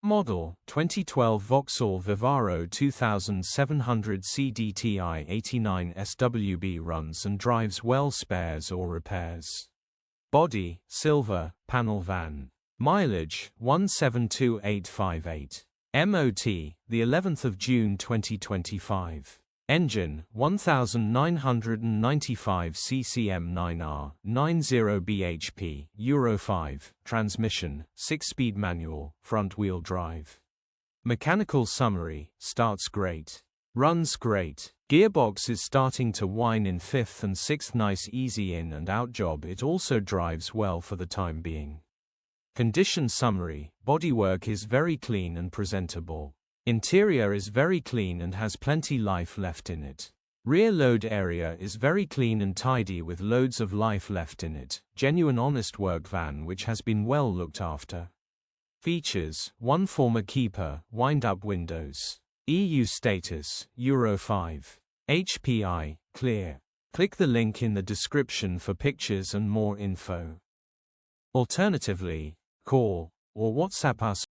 Model, 2012 Vauxhall Vivaro 2700 Cdti 89 SWB runs and drives well spares or repairs. Body, silver, panel van. Mileage, 172858. MOT, the 11th of June 2025. Engine, 1995 CCM9R, 90 bhp, Euro 5, transmission, 6-speed manual, front-wheel drive. Mechanical summary, starts great. Runs great. Gearbox is starting to whine in 5th and 6th nice easy in and out job. It also drives well for the time being. Condition summary, bodywork is very clean and presentable. Interior is very clean and has plenty life left in it. Rear load area is very clean and tidy with loads of life left in it. Genuine honest work van which has been well looked after. Features, 1 former keeper, wind-up windows. EU status, Euro 5. HPI, clear. Click the link in the description for pictures and more info. Alternatively, call or WhatsApp us